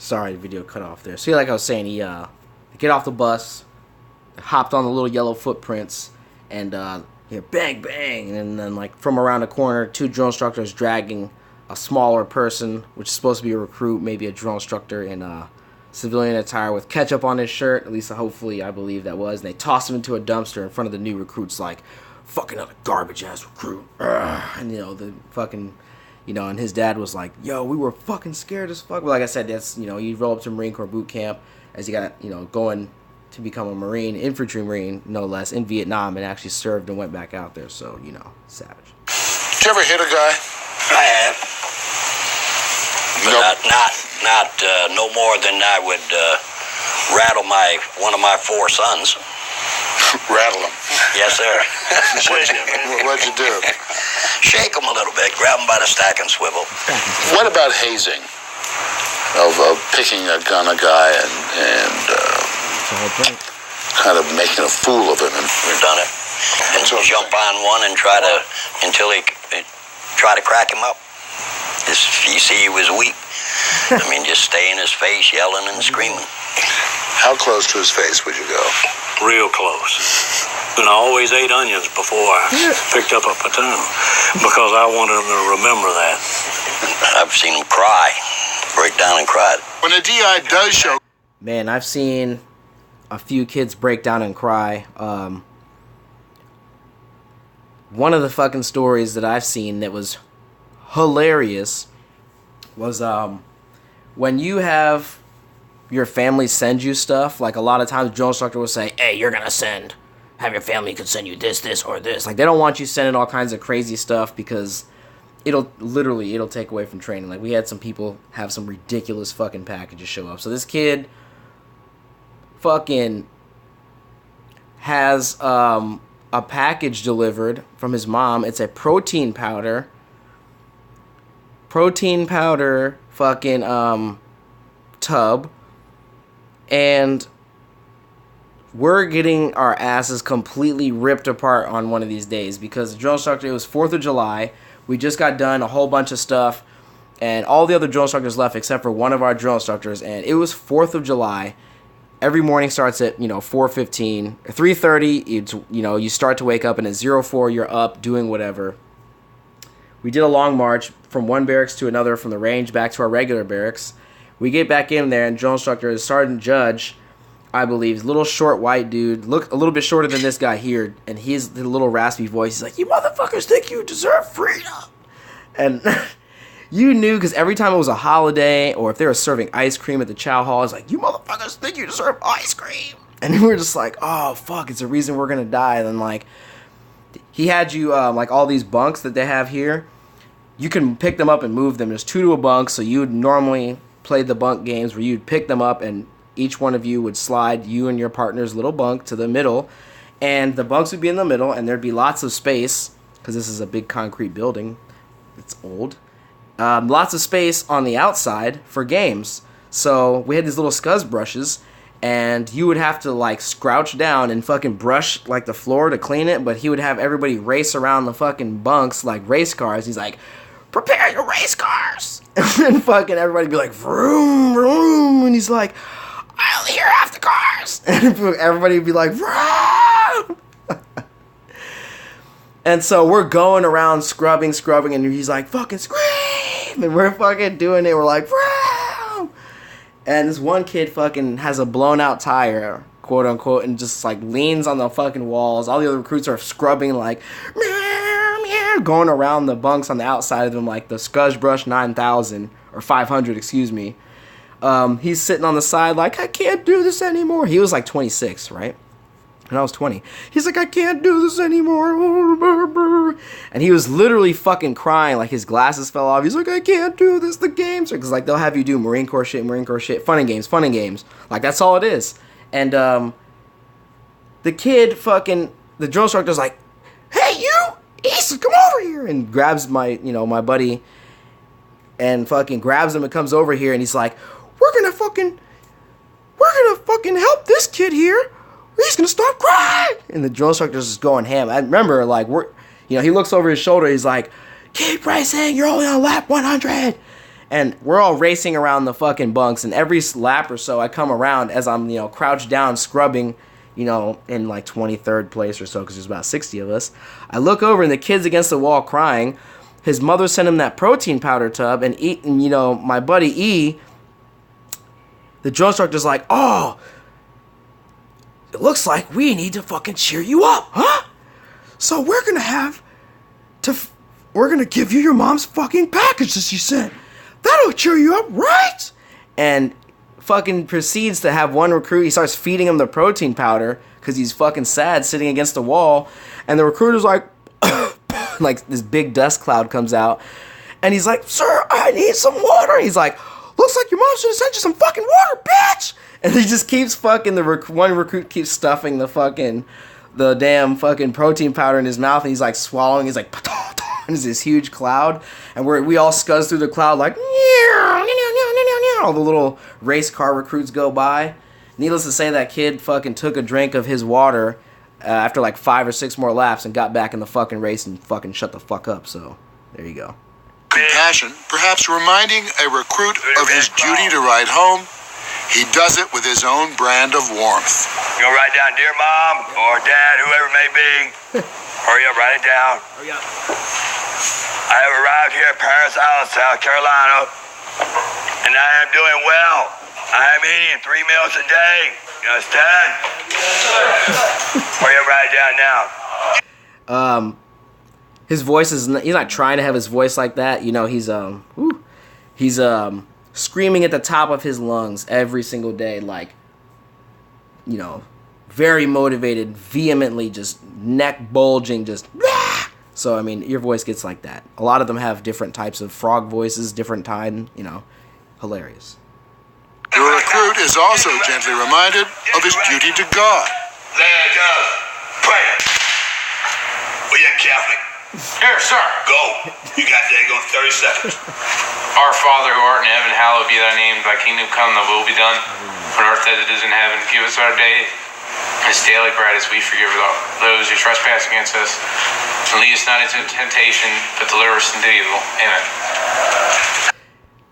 Sorry, the video cut off there. So, like I was saying, he get off the bus, hopped on the little yellow footprints, and bang, bang, and then like from around the corner, 2 drill instructors dragging a smaller person, which is supposed to be a recruit, maybe a drill instructor in civilian attire with ketchup on his shirt. At least, hopefully, I believe that was. And they toss him into a dumpster in front of the new recruits, like, fucking other garbage ass recruit. And the fucking, and his dad was like, yo, we were fucking scared as fuck. But like I said, that's, you roll up to Marine Corps boot camp as you got, going to become a Marine, infantry Marine, no less, in Vietnam, and actually served and went back out there. So, savage. Did you ever hit a guy? I have. But not no more than I would rattle one of my 4 sons. Rattle them? Yes, sir. What'd you do? Shake them a little bit, grab them by the stack and swivel. What about hazing? Of picking a gun a guy and kind of making a fool of him. We've done it. And jump on one and try to crack him up. You see he was weak. I mean, just stay in his face, yelling and screaming. How close to his face would you go? Real close. And I always ate onions before I picked up a platoon because I wanted them to remember that. I've seen him cry, break down and cry. When a DI does show... Man, I've seen a few kids break down and cry. One of the fucking stories that I've seen that was hilarious was when you have your family send you stuff, like a lot of times drill instructor will say, hey, you're gonna have your family could send you this, or this. Like, they don't want you sending all kinds of crazy stuff because it'll take away from training. Like, we had some people have some ridiculous fucking packages show up. So this kid fucking has a package delivered from his mom. It's a protein powder fucking tub, and we're getting our asses completely ripped apart on one of these days because the drill instructor, it was 4th of July. We just got done a whole bunch of stuff, and all the other drill instructors left except for one of our drill instructors, and it was 4th of July. Every morning starts at, 4:15, 3:30, it's, you start to wake up, and at 04, you're up doing whatever. We did a long march from one barracks to another, from the range back to our regular barracks. We get back in there, and drill instructor is Sergeant Judge, I believe, little short white dude, look a little bit shorter than this guy here, and he's the little raspy voice. He's like, you motherfuckers think you deserve freedom. And you knew, because every time it was a holiday, or if they were serving ice cream at the chow hall, it's like, you motherfuckers think you deserve ice cream. And we were just like, oh, fuck, it's the reason we're going to die. And then, like, he had you, like, all these bunks that they have here. You can pick them up and move them. There's 2 to a bunk, so you would normally play the bunk games where you'd pick them up and each one of you would slide you and your partner's little bunk to the middle, and the bunks would be in the middle, and thered be lots of space, because this is a big concrete building. It's old. Lots of space on the outside for games. So we had these little scuzz brushes, and you would have to, like, scrouch down and fucking brush, like, the floor to clean it, but he would have everybody race around the fucking bunks like race cars. He's like, prepare your race cars! And fucking everybody would be like, vroom, vroom, and he's like, I only hear half the cars! And everybody would be like, vroom! And so we're going around scrubbing, and he's like, fucking scream! And we're fucking doing it, we're like, vroom! And this one kid fucking has a blown out tire, quote unquote, and just like leans on the fucking walls. All the other recruits are scrubbing, like, meow, meow, going around the bunks on the outside of them like the Scuzz Brush 9000, or 500, excuse me. He's sitting on the side like, I can't do this anymore. He was like 26, right? And I was 20. He's like, I can't do this anymore. And he was literally fucking crying, like his glasses fell off. He's like, I can't do this, the games. Because like they'll have you do Marine Corps shit, fun and games. Like that's all it is. And the kid fucking, the drill instructor's like, hey you, Easton, come over here. And grabs my buddy and fucking grabs him and comes over here. And he's like, we're gonna fucking help this kid here. He's gonna start crying. And the drill instructor's just going ham. I remember, like, he looks over his shoulder. He's like, keep racing. You're only on lap 100. And we're all racing around the fucking bunks, and every lap or so I come around as I'm, crouched down scrubbing, in like 23rd place or so, because there's about 60 of us. I look over and the kid's against the wall crying. His mother sent him that protein powder tub, and my buddy E, the drill instructor's like, oh, it looks like we need to fucking cheer you up, huh? So we're gonna give you your mom's fucking package that she sent. That'll cheer you up, right? And fucking proceeds to have one recruit, he starts feeding him the protein powder because he's fucking sad sitting against the wall. And the recruiter's like, like this big dust cloud comes out. And he's like, sir, I need some water. He's like, looks like your mom should have sent you some fucking water, bitch. And he just keeps fucking, one recruit keeps stuffing the damn fucking protein powder in his mouth. And he's like swallowing, he's like, and it's this huge cloud. And we all scuzz through the cloud like, all the little race car recruits go by. Needless to say, that kid fucking took a drink of his water after like 5 or 6 more laps and got back in the fucking race and fucking shut the fuck up. So there you go. Compassion, perhaps reminding a recruit of his duty to ride home. He does it with his own brand of warmth. You gonna write down, dear mom or dad, whoever it may be. Hurry up, write it down. Hurry up. I have arrived here at Paris Island, South Carolina, and I am doing well. I am eating 3 meals a day. You understand? Hurry up, write it down now. His voice he's not trying to have his voice like that. He's screaming at the top of his lungs every single day, like, very motivated, vehemently, just neck bulging, just. So, I mean, your voice gets like that. A lot of them have different types of frog voices, different time, hilarious. The recruit is also gently reminded of his duty to God. There it goes. Pray. Well, you're Catholic. Here, sir. Go. You got there. Go 30 seconds. Our Father who art in heaven, hallowed be thy name. Thy kingdom come, thy will be done. On earth as it is in heaven. Give us our day this daily bread as we forgive those who trespass against us. And lead us not into temptation, but deliver us from evil. Amen.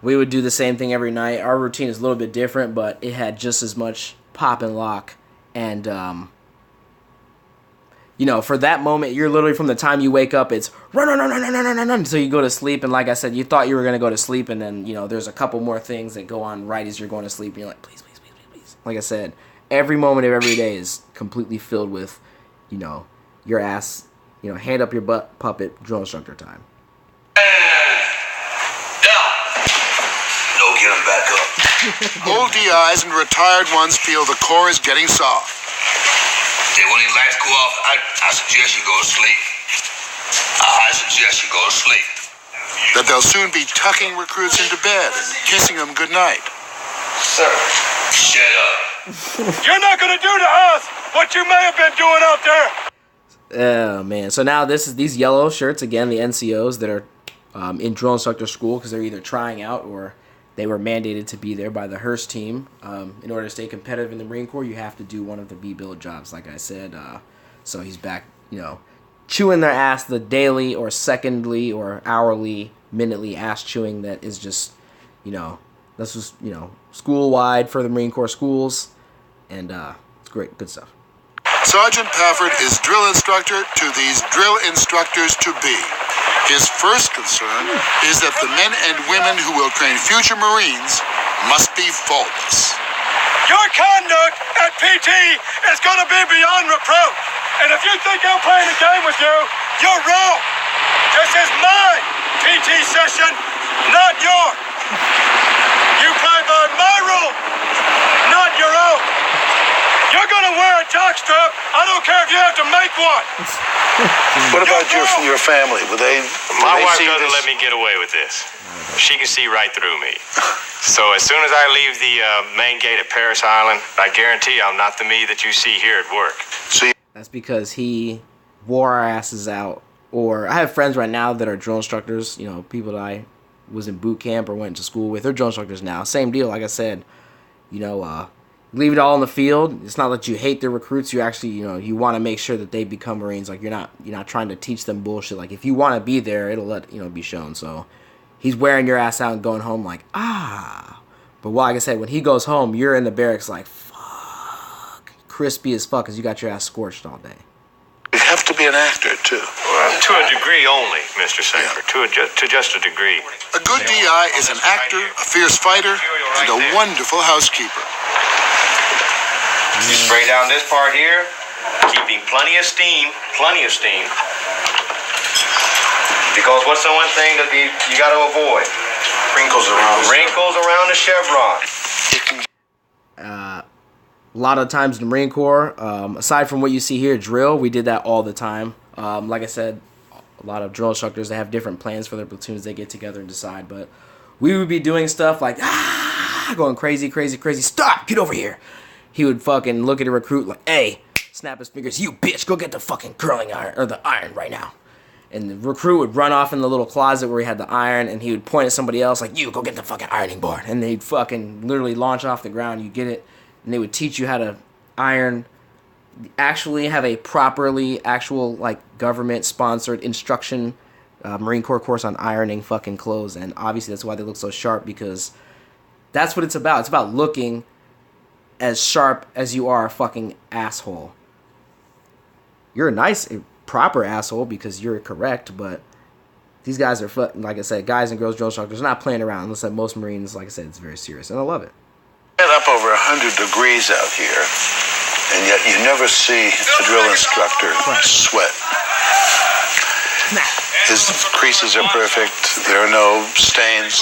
We would do the same thing every night. Our routine is a little bit different, but it had just as much pop and lock. And, for that moment, you're literally from the time you wake up, it's run, until you go to sleep. And like I said, you thought you were going to go to sleep, and then, there's a couple more things that go on right as you're going to sleep. And you're like, please. Like I said, every moment of every day is completely filled with, your ass, hand up your butt puppet drill instructor time. Get them back up. Old DIs and retired ones feel the core is getting soft. Hey, when these lights go off, I suggest you go to sleep. I suggest you go to sleep. That they'll soon be tucking recruits into bed and kissing them goodnight. Sir, shut up. You're not going to do to us what you may have been doing out there. Oh, man. So now these yellow shirts, again, the NCOs that are in drill instructor school because they're either trying out or they were mandated to be there by the Hearst team. In order to stay competitive in the Marine Corps, you have to do one of the B-Build jobs, like I said. So he's back, chewing their ass, the daily or secondly or hourly, minutely ass chewing that is just, this was, school-wide for the Marine Corps schools. And it's great, good stuff. Sergeant Pafford is drill instructor to these drill instructors to be. His first concern is that the men and women who will train future Marines must be faultless. Your conduct at PT is going to be beyond reproach. And if you think I'm playing a game with you, you're wrong. This is my PT session, not yours. You play by my rules, not your own. You're going to wear a jockstrap. I don't care if you have to make one. What about your family? My wife doesn't let me get away with this. She can see right through me. So as soon as I leave the main gate at Paris Island, I guarantee I'm not the me that you see here at work. That's because he wore our asses out. Or I have friends right now that are drill instructors, people that I was in boot camp or went to school with. They're drill instructors now. Same deal, like I said, leave it all in the field. It's not that you hate the recruits. You actually, you want to make sure that they become Marines. Like you're not trying to teach them bullshit. Like if you want to be there, it'll be shown. So he's wearing your ass out and going home like, ah. But like I said, when he goes home, you're in the barracks like, fuck. Crispy as fuck because you got your ass scorched all day. You have to be an actor, too. Well, to a degree only, Mr. Safer. To just a degree. A good DI is an actor, a fierce fighter, and a wonderful housekeeper. You spray down this part here, keeping plenty of steam. Because what's the one thing that you got to avoid? Wrinkles around the chevron. A lot of times in the Marine Corps, aside from what you see here, drill, we did that all the time. Like I said, a lot of drill instructors, they have different plans for their platoons. They get together and decide. But we would be doing stuff like, going crazy. Stop, get over here. He would fucking look at a recruit like, hey, snap his fingers, you bitch, go get the fucking curling iron, or the iron right now. And the recruit would run off in the little closet where he had the iron, and he would point at somebody else like, you, go get the fucking ironing board. And they'd fucking literally launch off the ground, you get it, and they would teach you how to iron, actually have a properly actual, like, government-sponsored instruction Marine Corps course on ironing fucking clothes. And obviously that's why they look so sharp, because that's what it's about. It's about looking as sharp as you are a fucking asshole. You're a nice, proper asshole because you're correct, but these guys are, like I said, guys and girls drill instructors are not playing around. Unless like most Marines, like I said, it's very serious, and I love it. It's up over 100 degrees out here, and yet you never see a drill instructor sweat. His creases are perfect. There are no stains.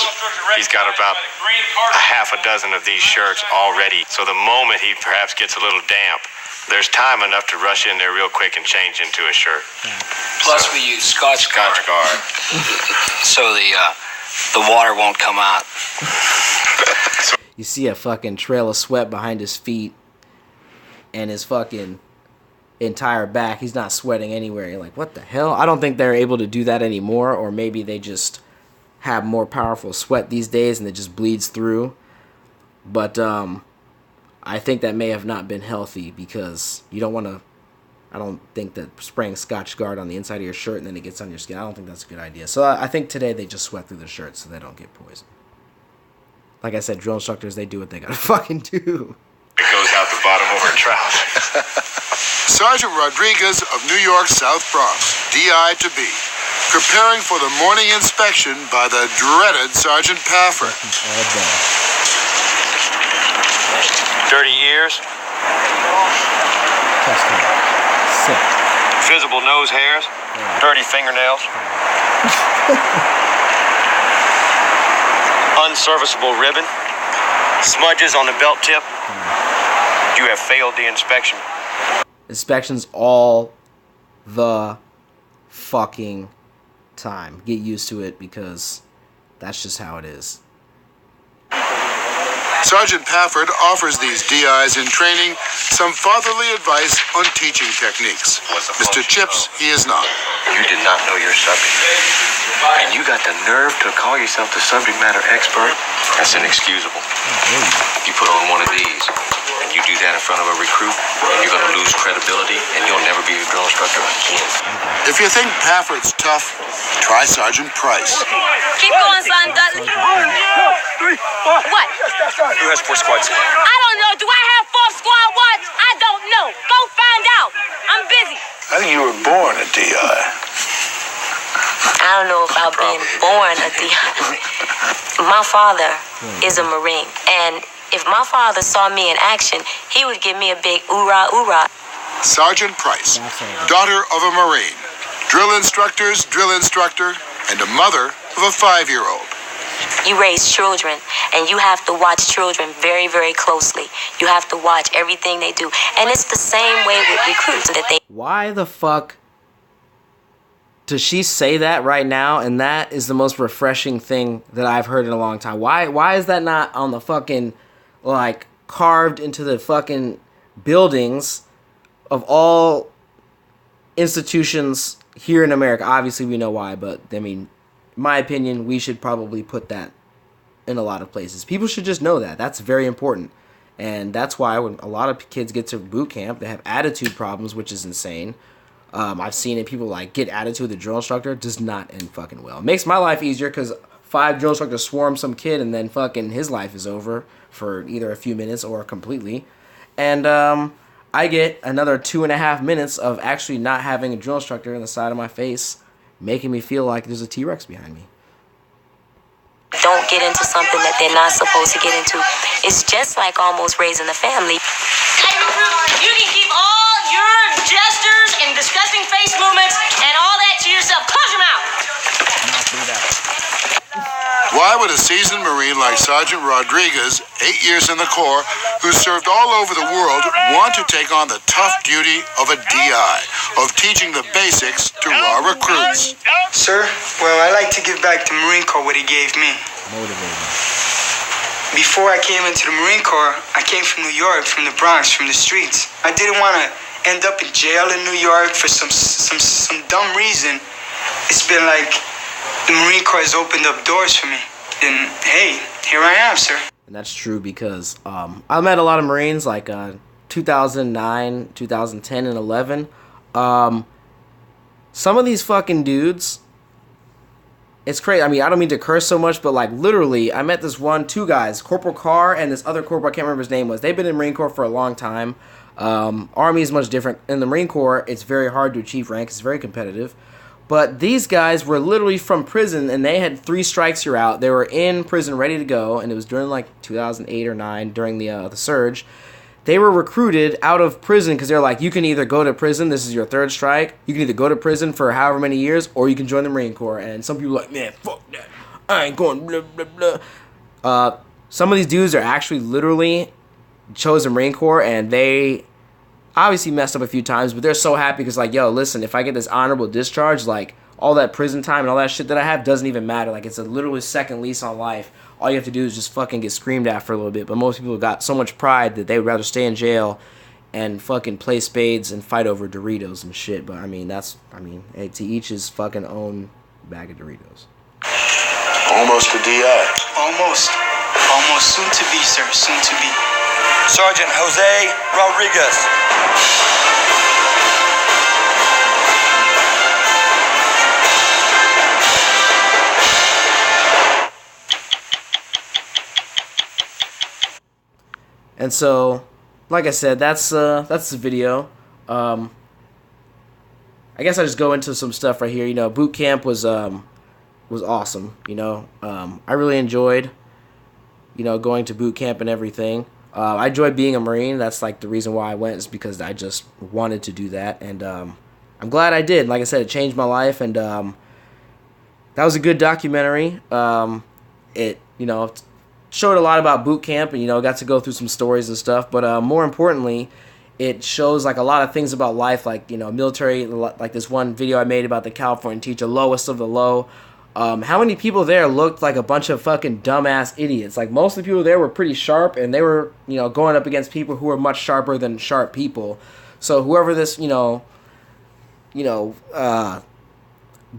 He's got about a half a dozen of these shirts already. So the moment he perhaps gets a little damp, there's time enough to rush in there real quick and change into a shirt. Plus we use Scotch Guard. So the water won't come out. You see a fucking trail of sweat behind his feet and his fucking entire back. He's not sweating anywhere. You're like, what the hell? I don't think they're able to do that anymore, or maybe they just have more powerful sweat these days and it just bleeds through. But I think that may have not been healthy, because you don't want to, I don't think that spraying Scotch Guard on the inside of your shirt and then it gets on your skin, I don't think that's a good idea. So I think today they just sweat through their shirts so they don't get poisoned. Like I said, drill instructors, they do what they gotta fucking do. It goes out the bottom of her trousers. Sergeant Rodriguez of New York South Bronx, DI to be, preparing for the morning inspection by the dreaded Sergeant Pafford. Dirty ears. Testing. Sick. Visible nose hairs. Dirty fingernails. Unserviceable ribbon. Smudges on the belt tip. You have failed the inspection. Inspections all the fucking time. Get used to it, because that's just how it is. Sergeant Pafford offers these DIs in training some fatherly advice on teaching techniques. Mr. Chips, he is not. You did not know your subject. And you got the nerve to call yourself the subject matter expert? That's inexcusable. You put on one of these, and you do that in front of a recruit, and you're going to lose credibility, and you'll never be a drill instructor again. If you think Pafford's tough, try Sergeant Price. Keep going, son. What? Who has 4 squads? I don't know. Do I have 4 squad watch? I don't know. Go find out. I'm busy. I think you were born a DI. I don't know about being born a DI. My father is a Marine, and if my father saw me in action, he would give me a big oorah, oorah. Sergeant Price, daughter of a Marine, drill instructor, and a mother of a 5-year-old. You raise children, and you have to watch children very, very closely. You have to watch everything they do. And it's the same way with recruits. That they. Why the fuck does she say that right now? And that is the most refreshing thing that I've heard in a long time. Why is that not on the fucking, like, carved into the fucking buildings of all institutions here in America? Obviously, we know why, but, I mean, in my opinion, we should probably put that in a lot of places. People should just know that. That's very important. And that's why when a lot of kids get to boot camp, they have attitude problems, which is insane. I've seen it. People like get attitude with the drill instructor. Does not end fucking well. It makes my life easier because 5 drill instructors swarm some kid, and then fucking his life is over for either a few minutes or completely. And I get another 2.5 minutes of actually not having a drill instructor in the side of my face, making me feel like there's a T-Rex behind me. Don't get into something that they're not supposed to get into. It's just like almost raising a family. Hey, you can keep all your gestures and disgusting face movements and all that to yourself. Close your mouth. Why would a seasoned Marine like Sergeant Rodriguez, 8 years in the Corps, who served all over the world, want to take on the tough duty of a DI, of teaching the basics to raw recruits? Sir, well, I like to give back to Marine Corps what he gave me. Motivating. Before I came into the Marine Corps, I came from New York, from the Bronx, from the streets. I didn't want to end up in jail in New York for some dumb reason. It's been like the Marine Corps has opened up doors for me. And hey, here I am, sir. And that's true because I met a lot of Marines like 2009, 2010, and 11. Some of these fucking dudes, it's crazy. I mean, I don't mean to curse so much, but like literally, I met this two guys, Corporal Carr and this other corporal, I can't remember his name was. They've been in the Marine Corps for a long time. Army is much different. In the Marine Corps, it's very hard to achieve rank. It's very competitive. But these guys were literally from prison, and they had 3 strikes, you're out. They were in prison, ready to go, and it was during like 2008 or 9, during the surge. They were recruited out of prison because they're like, you can either go to prison, this is your 3rd strike, you can either go to prison for however many years, or you can join the Marine Corps. And some people are like, man, fuck that, I ain't going, blah, blah, blah. Some of these dudes are actually literally chose the Marine Corps, and they obviously messed up a few times, but they're so happy because like, yo, listen, if I get this honorable discharge, like all that prison time and all that shit that I have doesn't even matter. Like it's a literally second lease on life. All you have to do is just fucking get screamed at for a little bit. But most people got so much pride that they would rather stay in jail and fucking play spades and fight over Doritos and shit. But I mean, hey, to each his fucking own bag of Doritos. Almost a DI. Almost soon to be, sir, soon to be. Sergeant Jose Rodriguez. And so, like I said, that's the video. I guess I just go into some stuff right here. You know, boot camp was awesome. You know, I really enjoyed, you know, going to boot camp and everything. I enjoyed being a Marine. That's like the reason why I went, is because I just wanted to do that, and I'm glad I did. Like I said, it changed my life, and that was a good documentary. It, you know, showed a lot about boot camp, and you know, got to go through some stories and stuff. But more importantly, it shows like a lot of things about life, like, you know, military. Like this one video I made about the California teacher, lowest of the low. How many people there looked like a bunch of fucking dumbass idiots? Like, most of the people there were pretty sharp, and they were, you know, going up against people who were much sharper than sharp people. So whoever this,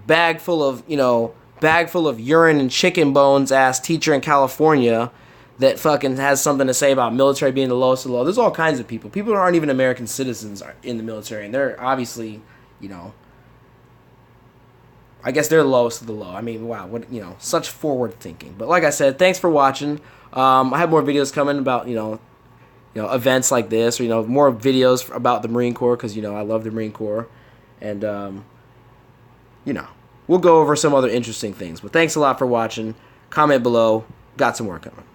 bag full of urine and chicken bones ass teacher in California that fucking has something to say about military being the lowest of the low. There's all kinds of people. People who aren't even American citizens are in the military, and they're obviously, you know, I guess they're the lowest of the low. I mean, wow, what, you know, such forward thinking. But like I said, thanks for watching. I have more videos coming about, you know, events like this, or, you know, more videos about the Marine Corps, because, you know, I love the Marine Corps. And, you know, we'll go over some other interesting things. But thanks a lot for watching. Comment below. Got some more coming.